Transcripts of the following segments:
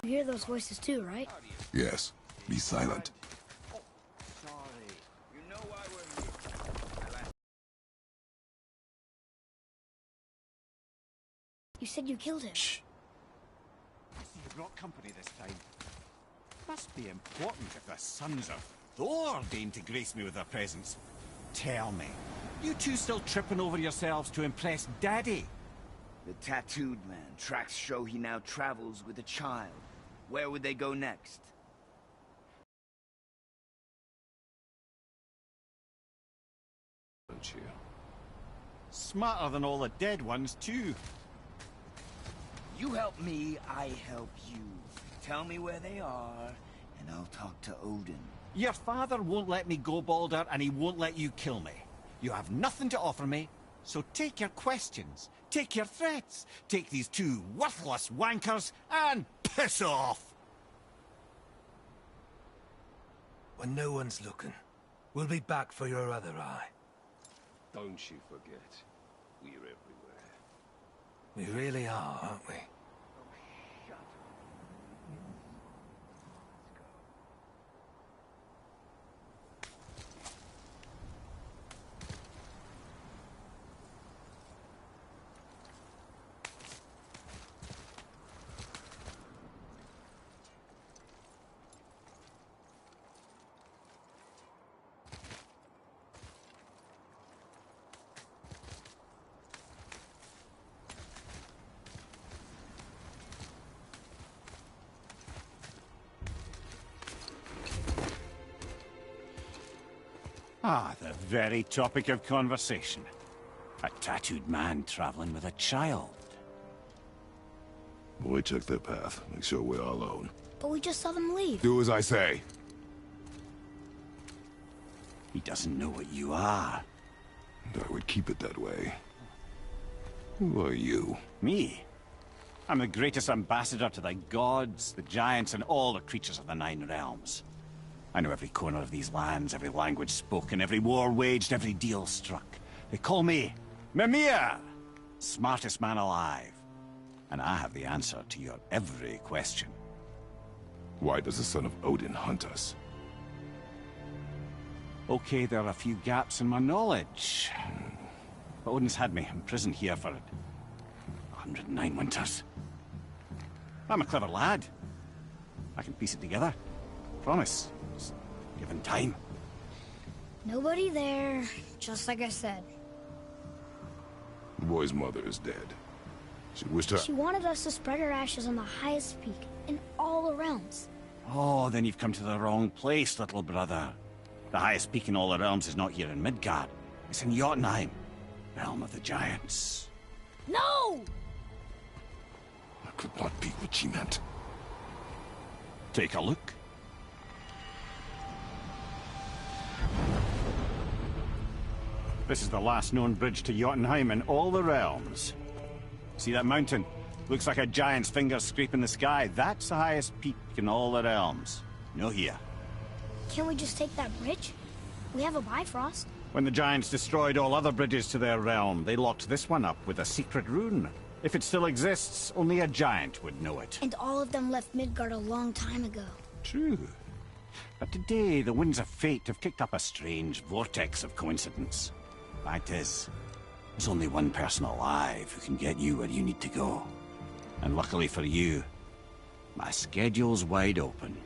You hear those voices too, right? Yes. Be silent. Sorry. You know why we're here. You said you killed him. Shh. I see you brought company this time. Must be important if the sons of Thor deign to grace me with their presence. Tell me, you two still tripping over yourselves to impress Daddy? The tattooed man. Tracks show he now travels with a child. Where would they go next? Don't you? Smarter than all the dead ones, too. You help me, I help you. Tell me where they are, and I'll talk to Odin. Your father won't let me go, Baldur, and he won't let you kill me. You have nothing to offer me, so take your questions, take your threats, take these two worthless wankers, and piss off! When no one's looking, we'll be back for your other eye. Don't you forget. We're everywhere. We really are, aren't we? Ah, the very topic of conversation. A tattooed man traveling with a child. Boy, check their path. Make sure we're all alone. But we just saw them leave. Do as I say. He doesn't know what you are. And I would keep it that way. Who are you? Me? I'm the greatest ambassador to the gods, the giants, and all the creatures of the Nine Realms. I know every corner of these lands, every language spoken, every war waged, every deal struck. They call me Mimir, smartest man alive. And I have the answer to your every question. Why does the son of Odin hunt us? Okay, there are a few gaps in my knowledge. But Odin's had me imprisoned here for 109 winters. I'm a clever lad. I can piece it together. Promise. Just given time. Nobody there, just like I said. The boy's mother is dead. She wished her... She wanted us to spread her ashes on the highest peak in all the realms. Oh, then you've come to the wrong place, little brother. The highest peak in all the realms is not here in Midgard. It's in Jotunheim, realm of the giants. No! That could not be what she meant. Take a look. This is the last known bridge to Jotunheim in all the realms. See that mountain? Looks like a giant's finger scraping the sky. That's the highest peak in all the realms. No here. Can't we just take that bridge? We have a Bifrost. When the giants destroyed all other bridges to their realm, they locked this one up with a secret rune. If it still exists, only a giant would know it. And all of them left Midgard a long time ago. True. But today, the winds of fate have kicked up a strange vortex of coincidence. Fact is, there's only one person alive who can get you where you need to go. And luckily for you, my schedule's wide open.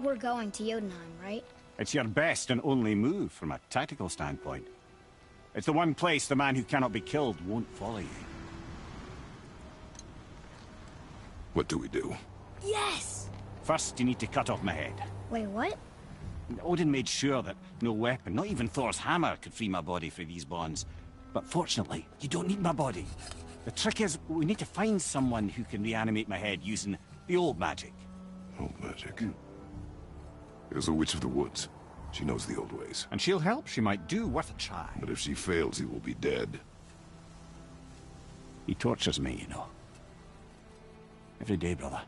We're going to Jotunheim, right? It's your best and only move from a tactical standpoint. It's the one place the man who cannot be killed won't follow you. What do we do? Yes! First, you need to cut off my head. Wait, what? Odin made sure that no weapon, not even Thor's hammer, could free my body from these bonds. But fortunately, you don't need my body. The trick is, we need to find someone who can reanimate my head using the old magic. Old magic. There's a witch of the woods. She knows the old ways. And she'll help. She might do worth a try. But if she fails, he will be dead. He tortures me, you know. Every day, brother.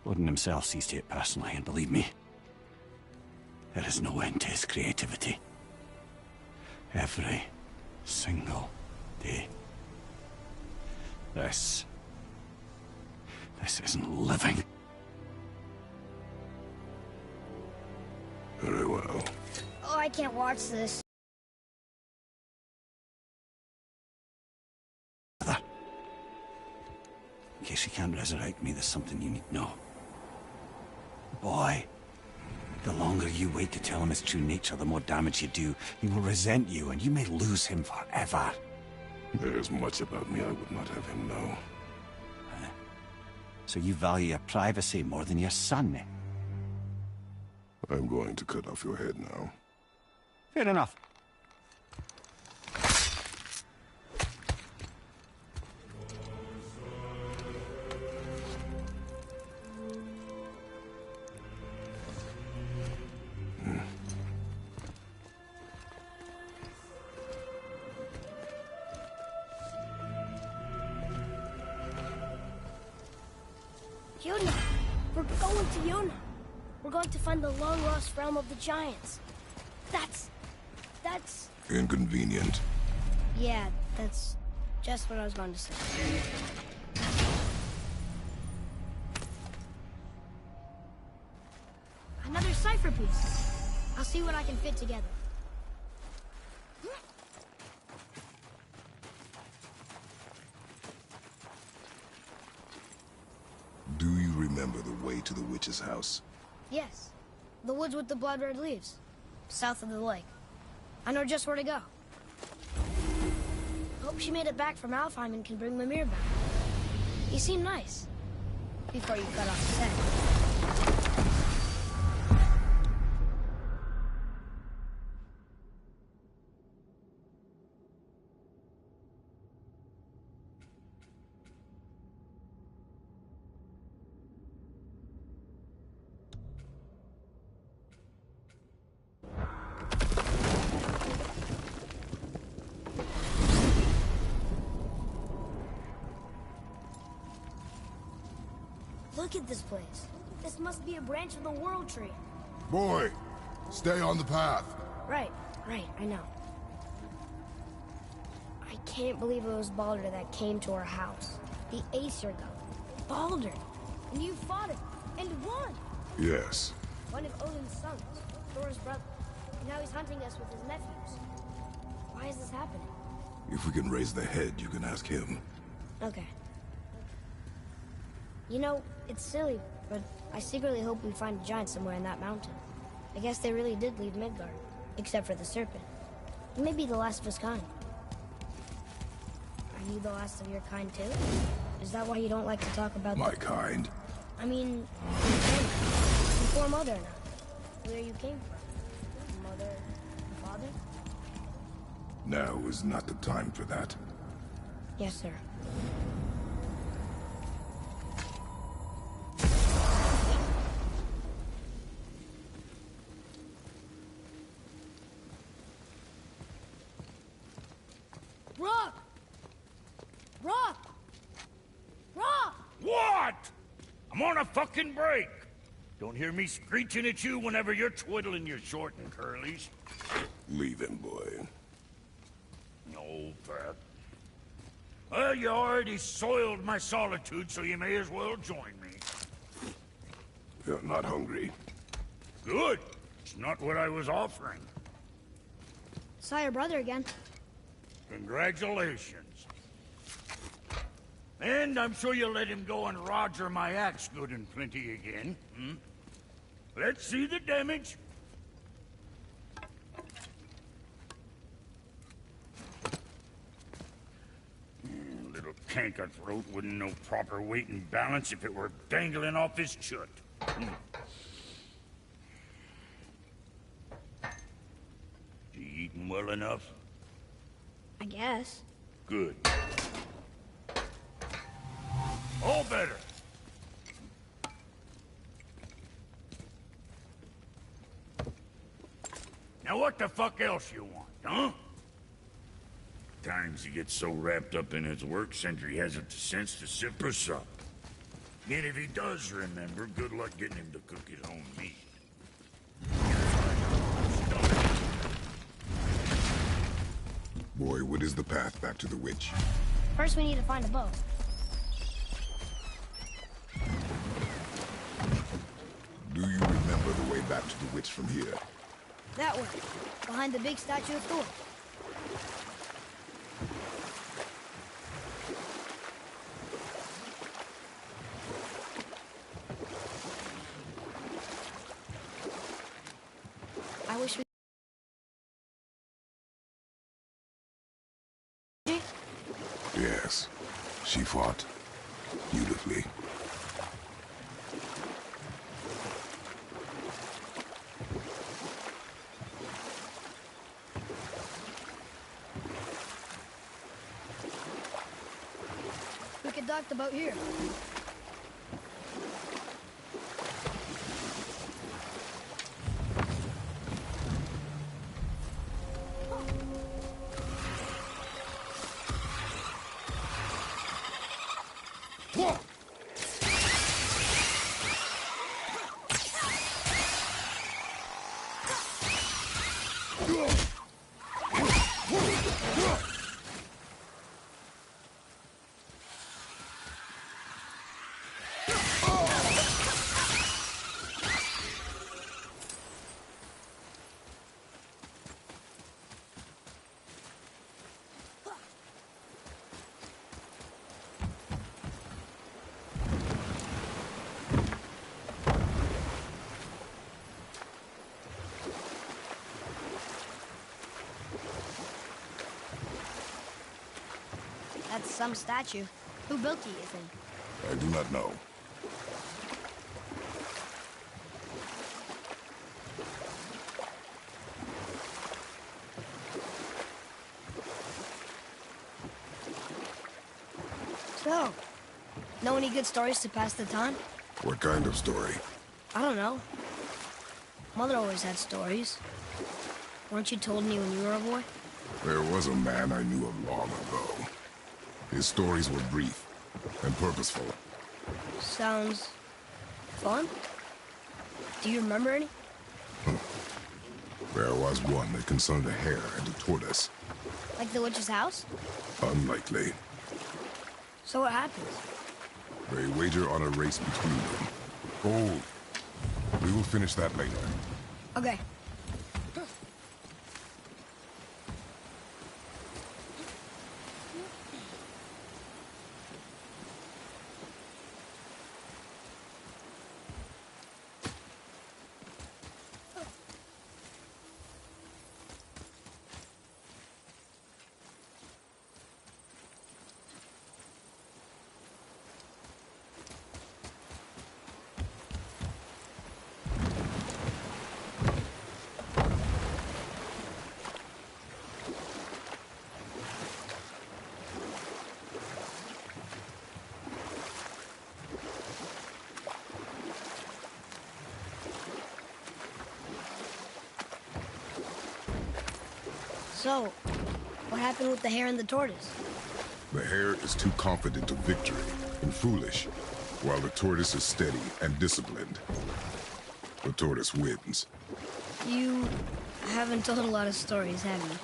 Odin himself sees to it personally, and believe me, there is no end to his creativity. Every single day. This isn't living. Very well. Oh, I can't watch this. In case he can't resurrect me, there's something you need to know. Boy, the longer you wait to tell him his true nature, the more damage you do. He will resent you, and you may lose him forever. There's much about me I would not have him know. So you value your privacy more than your son, eh? I'm going to cut off your head now. Fair enough. Yuna! We're going to Yuna! We're going to find the long-lost realm of the Giants. That's... Inconvenient. Yeah, that's just what I was going to say. Another cipher piece. I'll see what I can fit together. Do you remember the way to the witch's house? Yes. The woods with the blood-red leaves. South of the lake. I know just where to go. Hope she made it back from Alfheim and can bring Mimir back. He seemed nice. Before you cut off his head. Look at this place. This must be a branch of the World Tree. Boy, stay on the path. Right, I know. I can't believe it was Baldur that came to our house. The Aesir god. Baldur! And you fought him, and won! Yes. One of Odin's sons, Thor's brother. And now he's hunting us with his nephews. Why is this happening? If we can raise the head, you can ask him. Okay. You know, it's silly, but I secretly hope we find a giant somewhere in that mountain. I guess they really did leave Midgard, except for the serpent. Maybe the last of his kind. Are you the last of your kind too? Is that why you don't like to talk about My kind? I mean, your family. Before Mother and I. Where you came from. Mother and father? Now is not the time for that. Yes, sir. Rock! Rock! Rock! What? I'm on a fucking break. Don't hear me screeching at you whenever you're twiddling your short and curlies. Leave him, boy. No, Pat. Well, you already soiled my solitude, so you may as well join me. You're not hungry. Good. It's not what I was offering. Saw your brother again. Congratulations. And I'm sure you'll let him go and Roger my axe good and plenty again, hmm? Let's see the damage. Little canker-throat wouldn't know proper weight and balance if it were dangling off his chut. You eating well enough? I guess. Good. All better. Now what the fuck else you want, huh? Times he gets so wrapped up in his work, Sentry hasn't the sense to sip or sup. And if he does remember, good luck getting him to cook his own meat. boy, what is the path back to the witch? First, we need to find a bow. Do you remember the way back to the witch from here? That way, behind the big statue of Thor. I wish we... Yes. She fought beautifully. We could dock the boat here. That's some statue. Who built it, you think? I do not know. So, know any good stories to pass the time? What kind of story? I don't know. Mother always had stories. Weren't you told any when you were a boy? There was a man I knew of long ago. His stories were brief and purposeful. Sounds fun. Do you remember any? There was one that concerned a hare and a tortoise. Like the witch's house? Unlikely. So what happens? They wager on a race between them. Hold. We will finish that later. Okay. So, what happened with the hare and the tortoise? The hare is too confident of victory and foolish, while the tortoise is steady and disciplined. The tortoise wins. You haven't told a lot of stories, have you?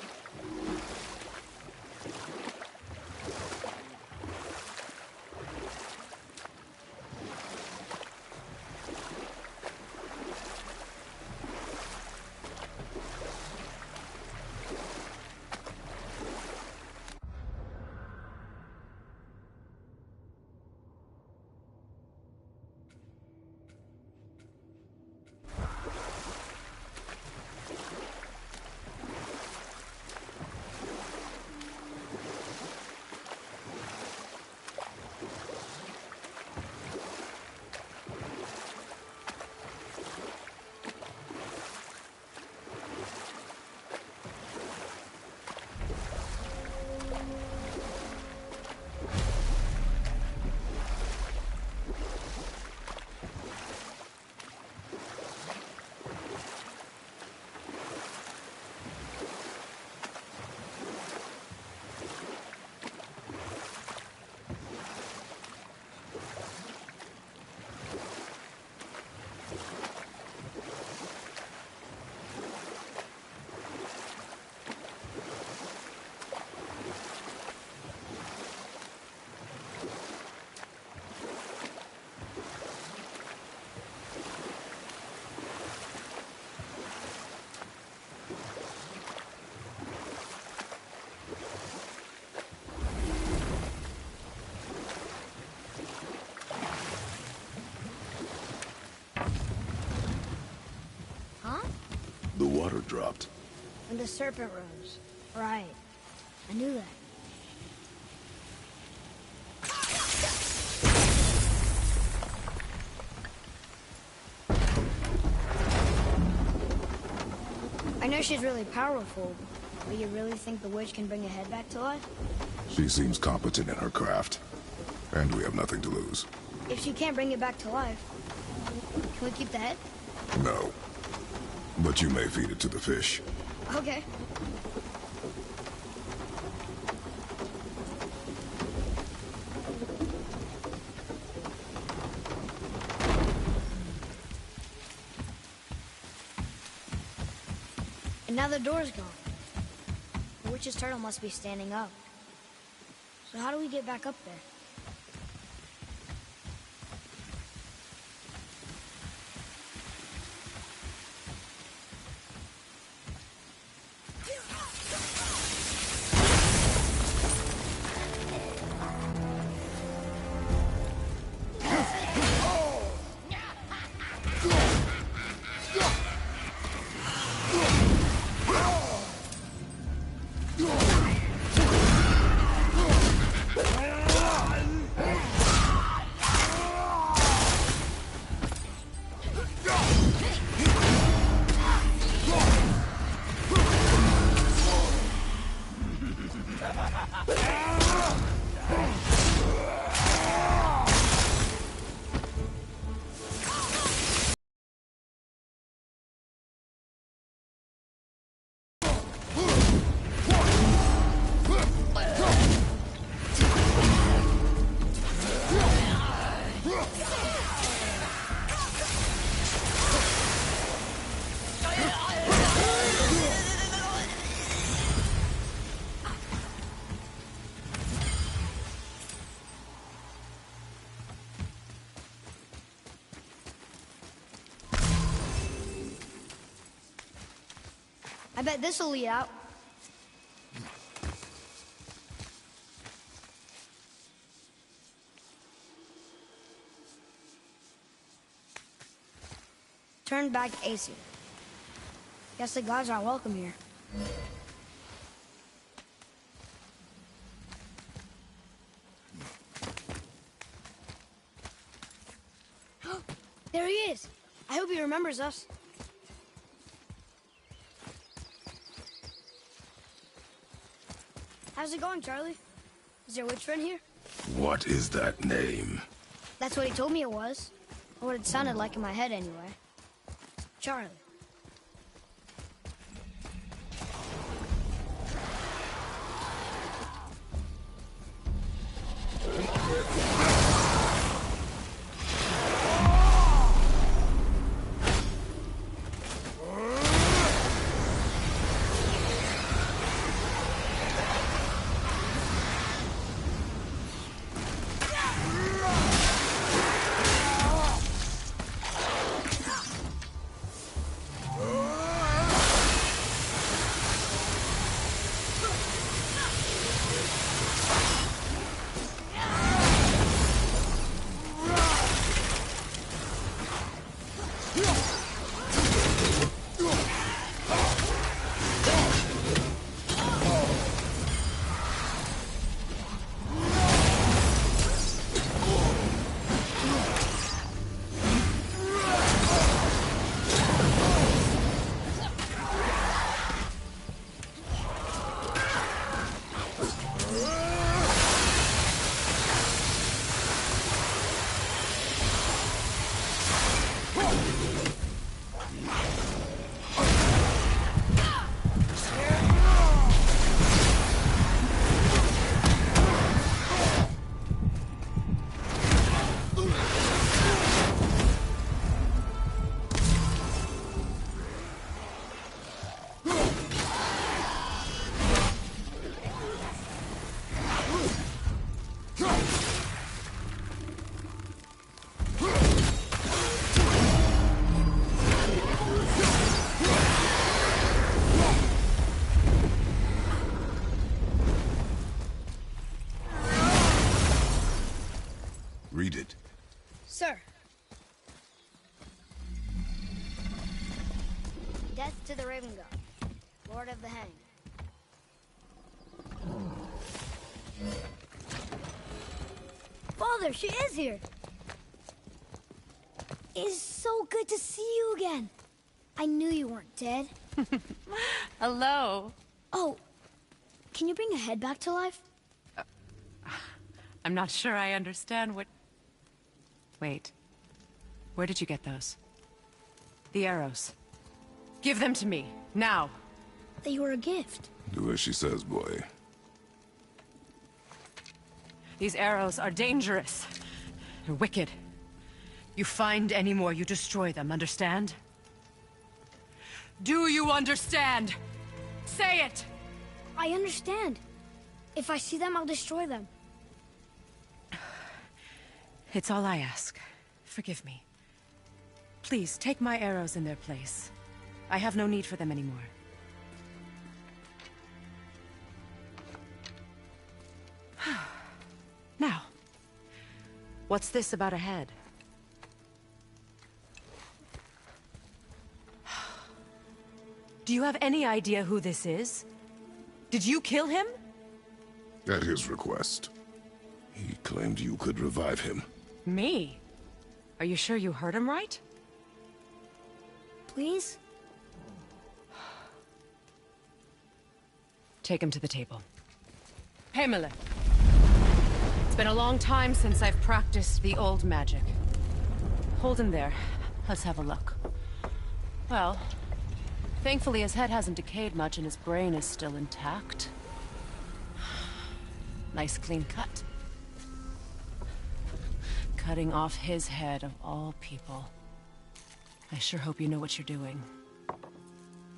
water dropped? When the serpent rose. Right. I knew that. I know she's really powerful, but you really think the witch can bring a head back to life? She seems competent in her craft. And we have nothing to lose. If she can't bring it back to life, can we keep the head? No. But you may feed it to the fish. Okay. And now the door's gone. The witch's turtle must be standing up. So how do we get back up there? I bet this'll lead out. Turn back Aesir. Guess the gods aren't welcome here. There he is! I hope he remembers us. How's it going, Charlie? Is your witch friend here? What is that name? That's what he told me it was. Or what it sounded like in my head, anyway. Charlie. to the Raven God, Lord of the Hang. Father, she is here! It's so good to see you again. I knew you weren't dead. Hello. Oh, can you bring a head back to life? I'm not sure I understand what... Wait. Where did you get those? The arrows. Give them to me, now. They were a gift. Do as she says, boy. These arrows are dangerous. They're wicked. You find any more, you destroy them, understand? Do you understand? Say it! I understand. If I see them, I'll destroy them. It's all I ask. Forgive me. Please, take my arrows in their place. I have no need for them anymore. Now, what's this about a head? Do you have any idea who this is? Did you kill him? At his request. He claimed you could revive him. Me? Are you sure you heard him right? Please? Take him to the table. Hamlet. It's been a long time since I've practiced the old magic. Hold him there. Let's have a look. Well, thankfully his head hasn't decayed much and his brain is still intact. Nice clean cut. Cutting off his head of all people. I sure hope you know what you're doing.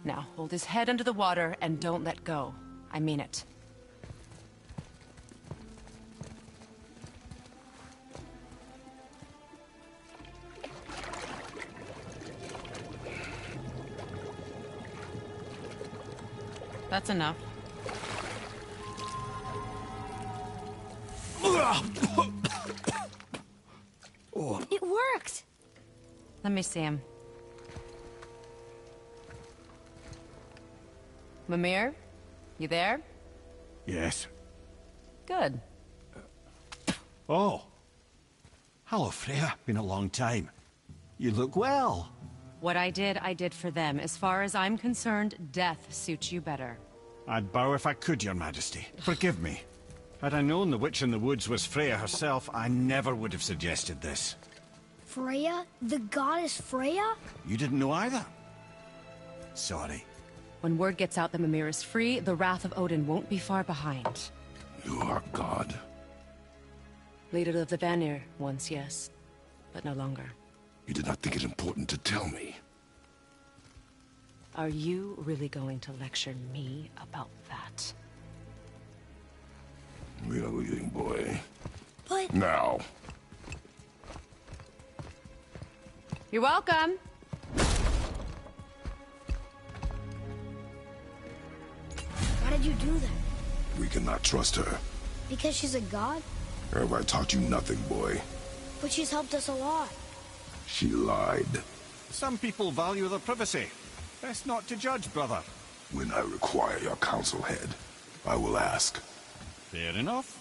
Now, hold his head under the water and don't let go. I mean it. That's enough. It worked! Let me see him. Mimir? You there? Yes. Good. Oh. Hello, Freya. Been a long time. You look well. What I did for them. As far as I'm concerned, death suits you better. I'd bow if I could, Your Majesty. Forgive me. Had I known the witch in the woods was Freya herself, I never would have suggested this. Freya? The goddess Freya? You didn't know either? Sorry. When word gets out that Mimir is free, the wrath of Odin won't be far behind. You are God. Leader of the Vanir, once, yes. But no longer. You did not think it important to tell me. Are you really going to lecture me about that? We are leaving, boy. But... Now. You're welcome! Why did you do that? We cannot trust her. Because she's a god? Have I taught you nothing, boy? But she's helped us a lot. She lied. Some people value their privacy. Best not to judge, brother. When I require your council head, I will ask. Fair enough.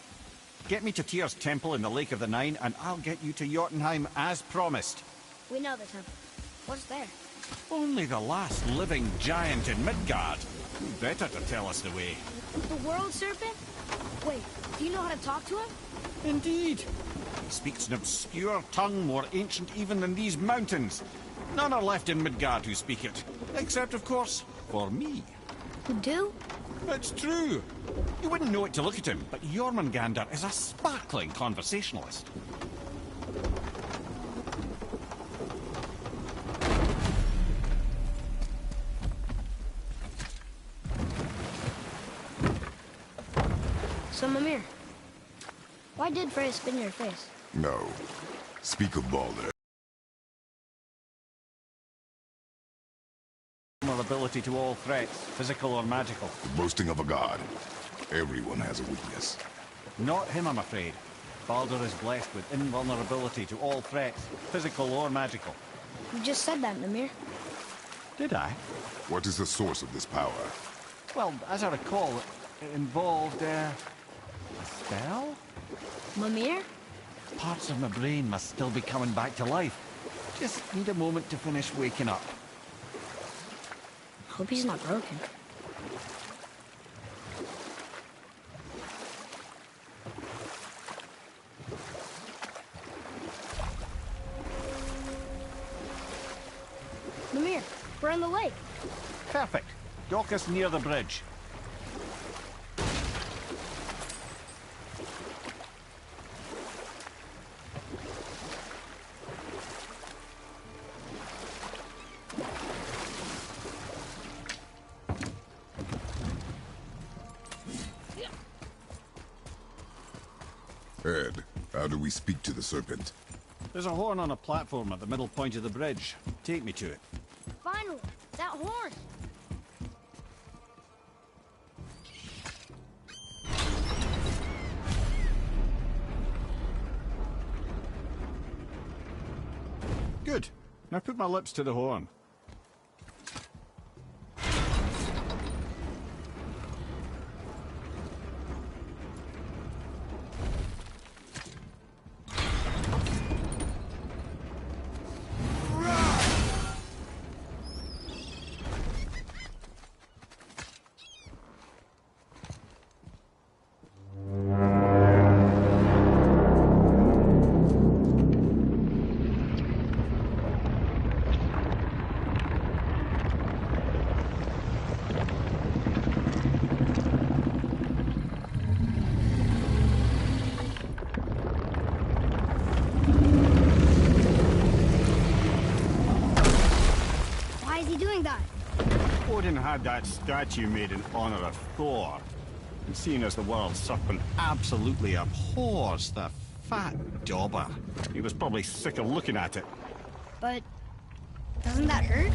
Get me to Tyr's temple in the Lake of the Nine, and I'll get you to Jotunheim as promised. We know the temple. What's there? Only the last living giant in Midgard. Who better to tell us the way? The world serpent? Wait, do you know how to talk to him? Indeed. He speaks an obscure tongue more ancient even than these mountains. None are left in Midgard who speak it. Except, of course, for me. You do? It's true. You wouldn't know it to look at him, but Jormungandr is a sparkling conversationalist. So, Mimir, why did Freya spit in your face? No. Speak of Balder. Vulnerability to all threats, physical or magical. The boasting of a god. Everyone has a weakness. Not him, I'm afraid. Baldur is blessed with invulnerability to all threats, physical or magical. You just said that, Mimir. Did I? What is the source of this power? Well, as I recall, it involved, a spell? Mimir? Parts of my brain must still be coming back to life. Just need a moment to finish waking up. Hope he's not broken. Mimir, we're on the lake. Perfect. Dock us near the bridge. Ed, how do we speak to the serpent? There's a horn on a platform at the middle point of the bridge. Take me to it. Finally, that horn. Good. Now put my lips to the horn. Why is he doing that? Odin had that statue made in honor of Thor. And seeing as the world serpent absolutely abhors the fat dauber, he was probably sick of looking at it. But doesn't that hurt?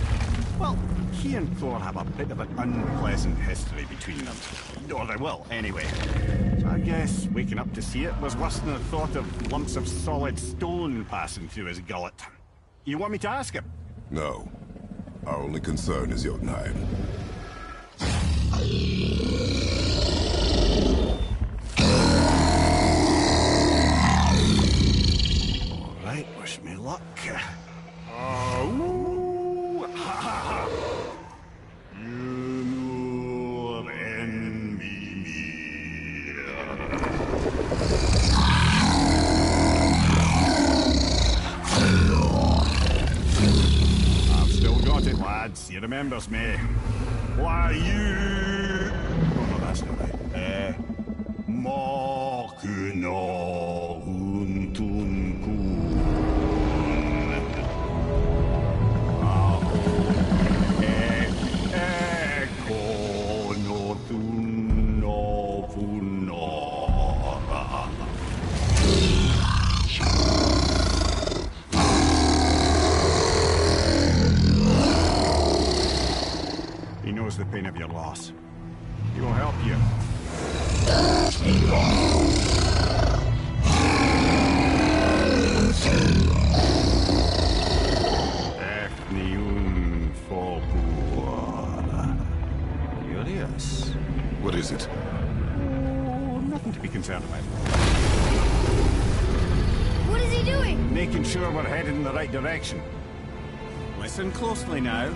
Well, he and Thor have a bit of an unpleasant history between them. Or they will, anyway. So I guess waking up to see it was worse than the thought of lumps of solid stone passing through his gullet. You want me to ask him? No. Our only concern is Jotunheim. All right, wish me luck. Ooh, ha, ha, ha. You envy me. I've still got it, lads. He remembers me. Why, you... Oh, no, that's not right. Mokuno Huntunkun. Eko no Tunno Funora. He knows the pain of your loss. He will help you. Efniun Fobur. Curious. What is it? Oh, nothing to be concerned about. What is he doing? Making sure we're headed in the right direction. Listen closely now.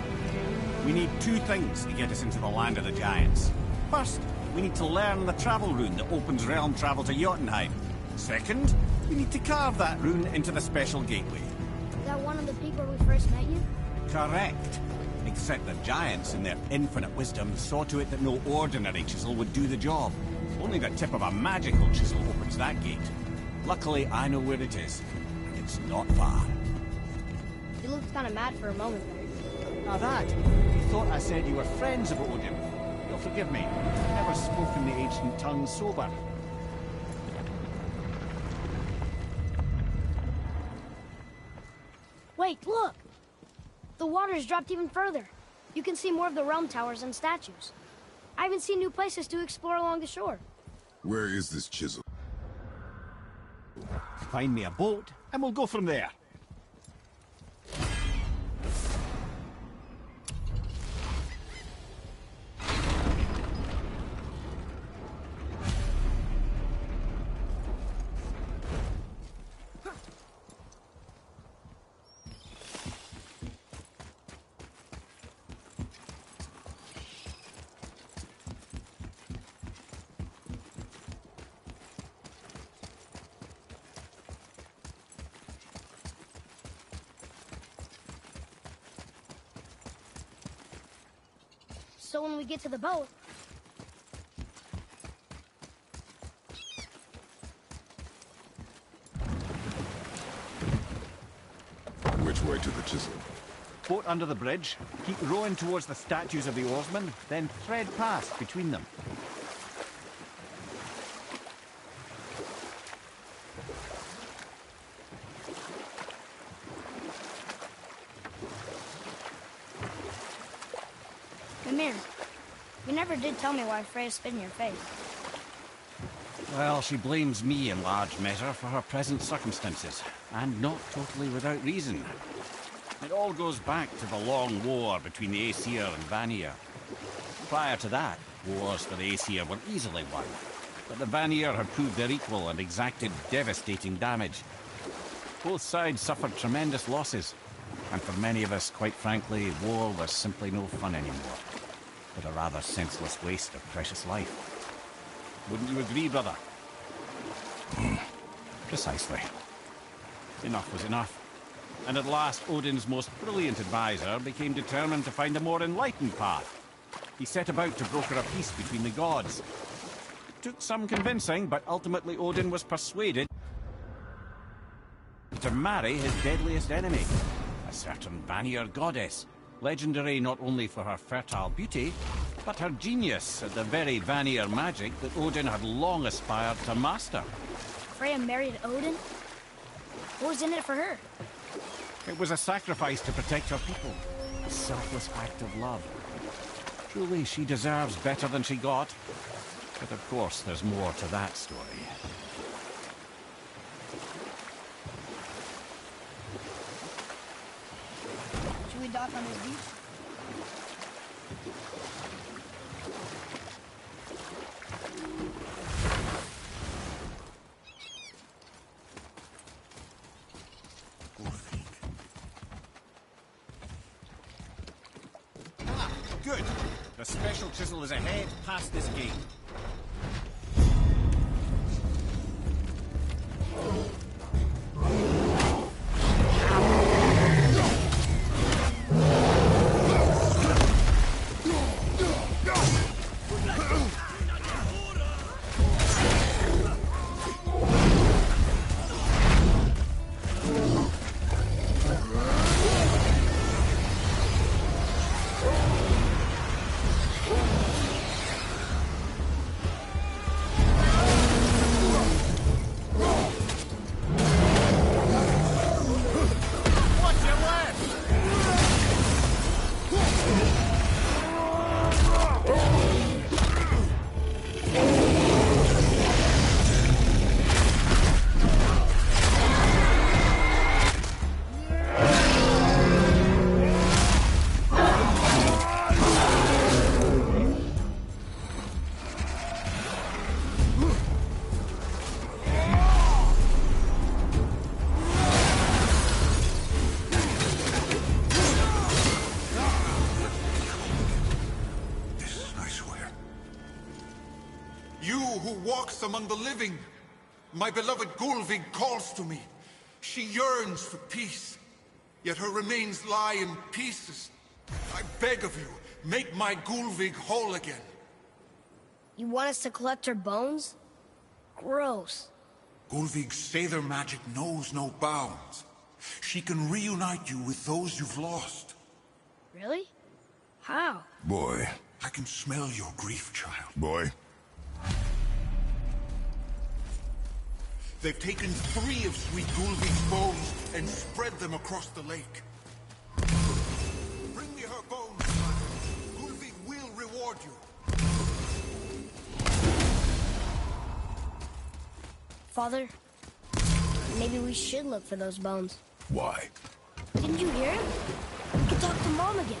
We need two things to get us into the land of the giants. First, we need to learn the travel rune that opens realm travel to Jotunheim. Second, we need to carve that rune into the special gateway. Is that one of the people we first met you? Correct. Except the giants, in their infinite wisdom, saw to it that no ordinary chisel would do the job. Only the tip of a magical chisel opens that gate. Luckily, I know where it is, and it's not far. You looked kind of mad for a moment there. Now that, you thought I said you were friends of Odin. You'll forgive me. I've never spoken the ancient tongue sober. Wait, look! The water's dropped even further. You can see more of the realm towers and statues. I even see new places to explore along the shore. Where is this chisel? Find me a boat, and we'll go from there. So when we get to the boat... Which way to the chisel? Boat under the bridge, keep rowing towards the statues of the oarsmen, then thread past between them. Mimir, you never did tell me why Freya spit in your face. Well, she blames me in large measure for her present circumstances, and not totally without reason. It all goes back to the long war between the Aesir and Vanir. Prior to that, wars for the Aesir were easily won, but the Vanir had proved their equal and exacted devastating damage. Both sides suffered tremendous losses, and for many of us, quite frankly, war was simply no fun anymore, but a rather senseless waste of precious life. Wouldn't you agree, brother? Precisely. Enough was enough. And at last, Odin's most brilliant advisor became determined to find a more enlightened path. He set about to broker a peace between the gods. It took some convincing, but ultimately Odin was persuaded to marry his deadliest enemy, a certain Vanir goddess, legendary not only for her fertile beauty, but her genius at the very Vanir magic that Odin had long aspired to master. Freya married Odin? What was in it for her? It was a sacrifice to protect her people, a selfless act of love. Truly, she deserves better than she got. But of course, there's more to that story. Should we dock on this beach? Good. The special chisel is ahead, past this gate. Walks among the living. My beloved Gulvig calls to me. She yearns for peace, yet her remains lie in pieces. I beg of you, make my Gulvig whole again. You want us to collect her bones? Gross. Gulvig's Seidr magic knows no bounds. She can reunite you with those you've lost. Really? How? Boy. I can smell your grief, child. Boy. They've taken 3 of Sweet Gulvig's bones and spread them across the lake. Bring me her bones, child. Gulvig will reward you. Father, maybe we should look for those bones. Why? Didn't you hear him? We can talk to Mom again.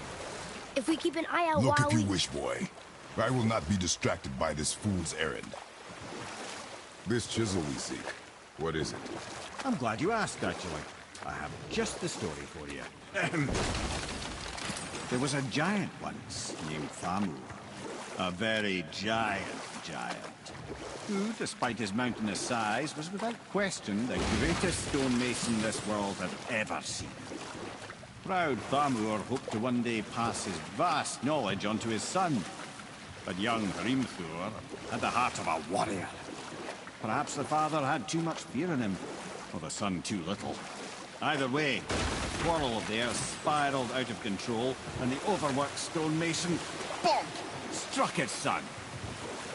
If we keep an eye out Look while if we... you wish, boy. I will not be distracted by this fool's errand. This chisel we seek, what is it? I'm glad you asked, actually. I have just the story for you. There was a giant once named Thamur. A very giant, who, despite his mountainous size, was without question the greatest stonemason this world had ever seen. proud Thamur hoped to one day pass his vast knowledge on to his son. But young Hrimthur had the heart of a warrior. Perhaps the father had too much fear in him, or the son too little. Either way, the quarrel of theirs spiraled out of control, and the overworked stonemason, bonk, struck his son.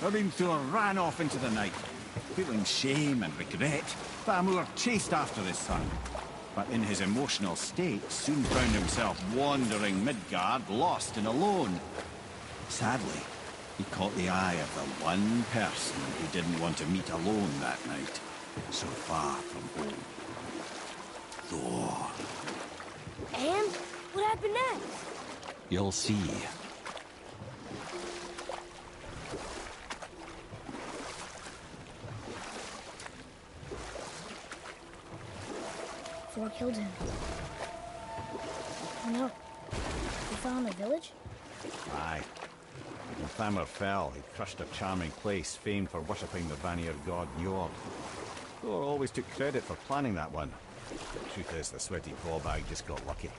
Hrimthur ran off into the night. Feeling shame and regret, Thamur chased after his son. But in his emotional state, soon found himself wandering Midgard, lost and alone. Sadly, he caught the eye of the one person he didn't want to meet alone that night, so far from home. Thor. And what happened next? You'll see. Thor killed him. Oh no. He fell in the village? Aye. When Thamur fell, he crushed a charming place famed for worshipping the Vanir god Njord. Thor always took credit for planning that one. The truth is, the sweaty clawbag just got lucky.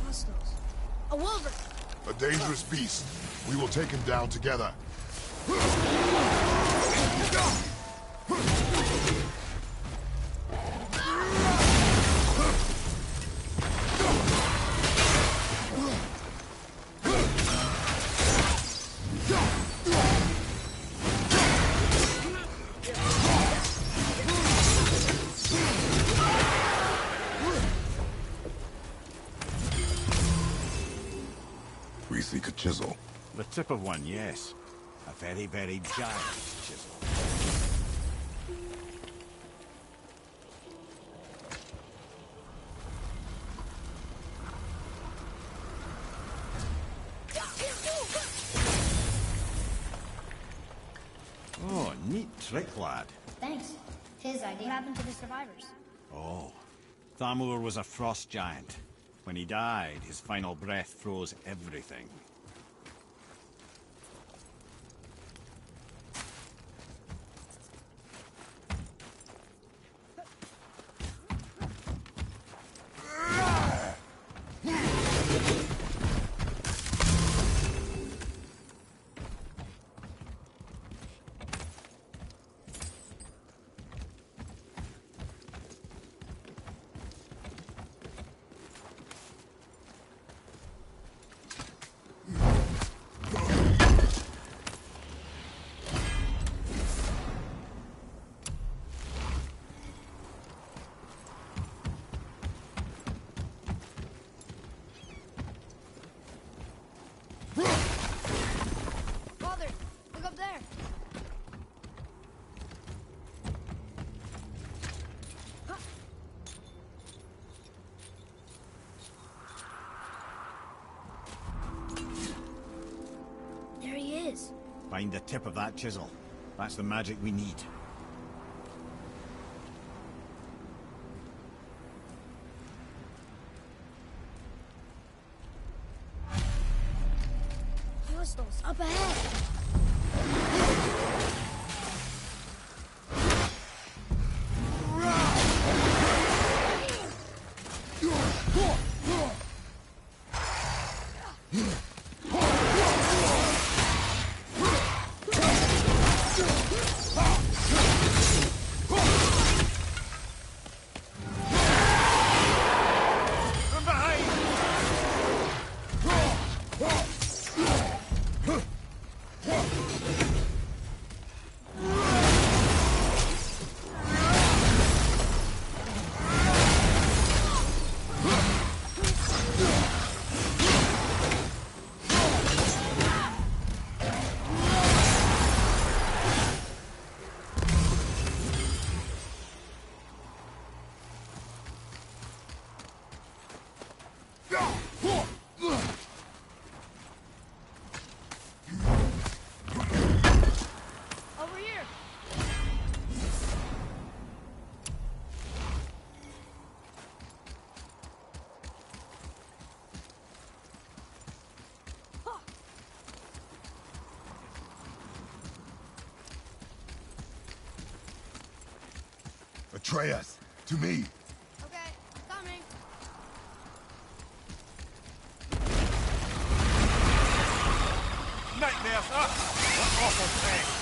Hostiles. A wolverine! A dangerous beast. We will take him down together. We seek a chisel. The tip of one, yes. A very, very giant chisel. Oh, neat trick, lad. Thanks. His idea. What happened to the survivors? Oh, Thamur was a frost giant. When he died, his final breath froze everything. Father, look up there. There he is. Find the tip of that chisel. That's the magic we need. Hostiles up ahead. Atreus, to me. Okay, coming. Nightmares! What awful thing!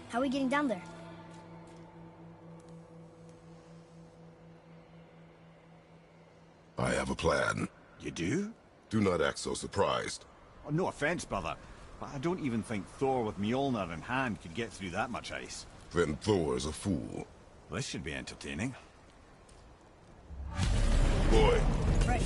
How are we getting down there? I have a plan. You do? Do not act so surprised. Oh, no offense, brother, but I don't even think Thor with Mjolnir in hand could get through that much ice. Then Thor is a fool. This should be entertaining. Boy. Right.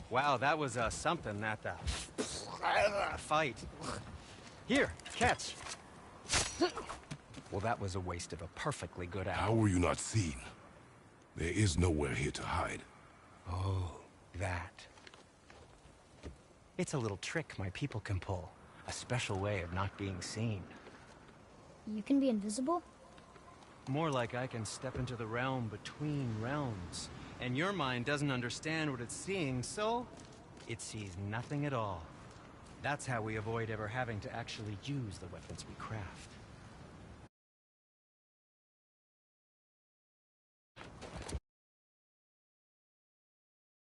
Wow, that was something, that fight. Here, catch. Well, that was a waste of a perfectly good hour. How were you not seen? There is nowhere here to hide. Oh, that. It's a little trick my people can pull. A special way of not being seen. You can be invisible? More like I can step into the realm between realms. And your mind doesn't understand what it's seeing, so it sees nothing at all. That's how we avoid ever having to actually use the weapons we craft.